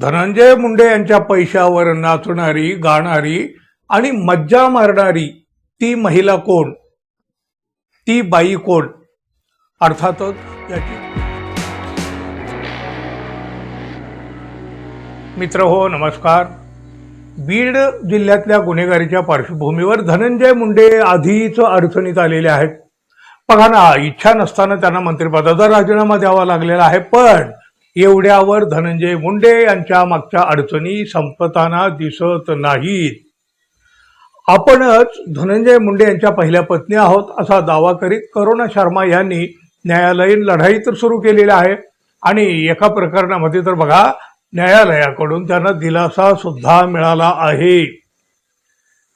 धनंजय मुंडे यांच्या पैशावर नाचणारी, गाणारी आणि मज्जा मारणारी ती महिला कोण, ती बाई कोण? अर्थातच याची मित्र हो, नमस्कार. बीड जिल्ह्यातल्या गुन्हेगारीच्या पार्श्वभूमीवर धनंजय मुंडे आधीच अडचणीत आलेले आहेत. बघा ना, इच्छा नसताना त्यांना मंत्रिपदाचा राजीनामा द्यावा लागलेला आहे. पण एवढ्यावर धनंजय मुंडे यांच्या मागच्या अडचणी संपताना दिसत नाहीत. आपणच धनंजय मुंडे यांच्या पहिल्या पत्नी आहोत असा दावा करीत करुणा शर्मा यांनी न्यायालयीन लढाई तर सुरू केलेली आहे. आणि एका प्रकरणामध्ये तर बघा, न्यायालयाकडून त्यांना दिलासा सुद्धा मिळाला आहे.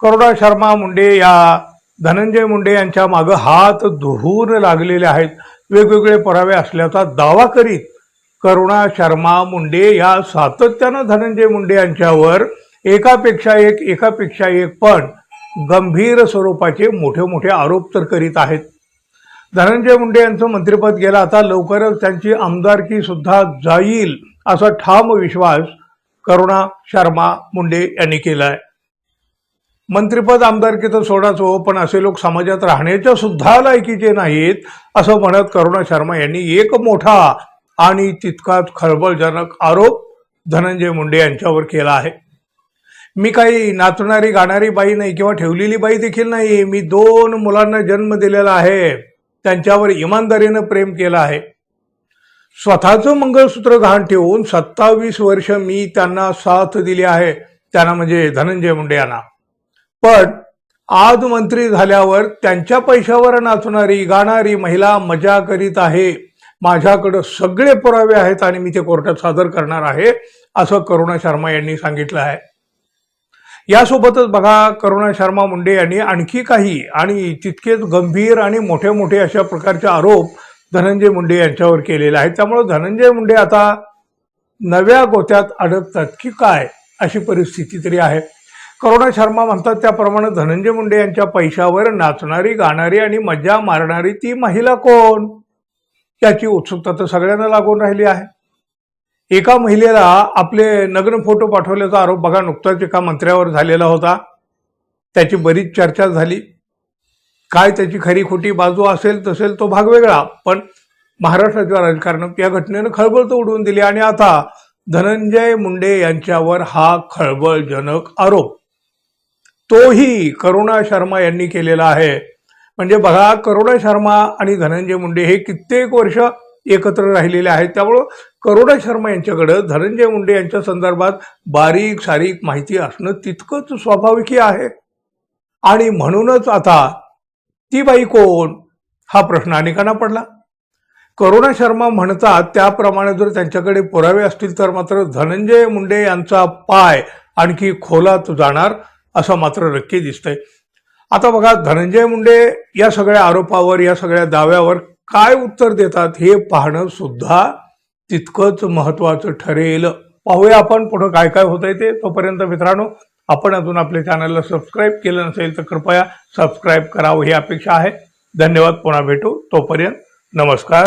करुणा शर्मा मुंडे या धनंजय मुंडे यांच्या मागे हात धुवून लागलेले आहेत. वेगवेगळे पुरावे असल्याचा दावा करीत करुणा शर्मा मुंडे या सातत्यानं धनंजय मुंडे यांच्यावर एकापेक्षा एक पण गंभीर स्वरूपाचे मोठे मोठे आरोप तर करीत आहेत. धनंजय मुंडे यांचं मंत्रिपद गेलं, आता लवकरच त्यांची आमदारकी सुद्धा जाईल असा ठाम विश्वास करुणा शर्मा मुंडे यांनी केलाय. मंत्रिपद आमदारकी तर सोडाच हो, पण असे लोक समाजात राहण्याच्या सुद्धा लायकीचे नाहीत असं म्हणत करुणा शर्मा यांनी एक मोठा आणि तितकाच खळबळजनक आरोप धनंजय मुंडे यांच्यावर केला आहे. मी काही नाचणारी गाणारी बाई नाही किंवा ठेवलेली बाई देखील नाही. मी 2 मुलांना जन्म दिलेला आहे. त्यांच्यावर इमानदारीनं प्रेम केलं आहे. स्वतःचं मंगळसूत्र गहाण ठेवून 27 वर्ष मी त्यांना साथ दिली आहे, त्यांना म्हणजे धनंजय मुंडे यांना. पण आज मंत्री झाल्यावर त्यांच्या पैशावर नाचणारी गाणारी महिला मजा करीत आहे. माझ्याकडे सगळे पुरावे आहेत आणि मी ते कोर्टात सादर करणार आहे असं करुणा शर्मा यांनी सांगितलं आहे. यासोबतच बघा, करुणा शर्मा मुंडे यांनी आणखी काही आणि तितकेच गंभीर आणि मोठे मोठे अशा प्रकारचे आरोप धनंजय मुंडे यांच्यावर केलेले आहेत. त्यामुळे धनंजय मुंडे आता नव्या गोत्यात अडकतात की काय अशी परिस्थिती तरी आहे. करुणा शर्मा म्हणतात त्याप्रमाणे धनंजय मुंडे यांच्या पैशावर नाचणारी, गाणारी आणि मज्जा मारणारी ती महिला कोण, याची उत्सुकता तर सगळ्यांना लागून राहिली आहे. एका महिलेला आपले नग्न फोटो पाठवल्याचा आरोप बघा नुकताच एका मंत्र्यावर झालेला होता. त्याची बरीच चर्चा झाली. काय त्याची खरी खोटी बाजू असेल तसेल तो भाग वेगळा, पण महाराष्ट्राच्या राजकारणात या घटनेनं खळबळ तर उडवून दिली. आणि आता धनंजय मुंडे यांच्यावर हा खळबळजनक आरोप तोही करुणा शर्मा यांनी केलेला आहे. म्हणजे बघा, करुणा शर्मा आणि धनंजय मुंडे हे कित्येक वर्ष एकत्र राहिलेले आहेत. त्यामुळं करुणा शर्मा यांच्याकडं धनंजय मुंडे यांच्या संदर्भात बारीक सारीक माहिती असणं तितकंच स्वाभाविक आहे. आणि म्हणूनच आता ती बाई कोण हा प्रश्न अनेकांना पडला. करुणा शर्मा म्हणतात त्याप्रमाणे जर त्यांच्याकडे पुरावे असतील तर मात्र धनंजय मुंडे यांचा पाय आणखी खोलात जाणार असं मात्र नक्की दिसतंय. आता बघा, धनंजय मुंडे या सगळ्या आरोपावर, या सगळ्या दाव्यावर काय उत्तर देतात हे पाहणं सुद्धा तितकंच महत्वाचं ठरेल. पाहूया आपण पुढं काय काय होतंय ते. तोपर्यंत मित्रांनो, आपण अजून आपल्या चॅनलला सबस्क्राईब केलं नसेल तर कृपया सबस्क्राईब करावं ही अपेक्षा आहे. धन्यवाद. पुन्हा भेटू. तोपर्यंत नमस्कार.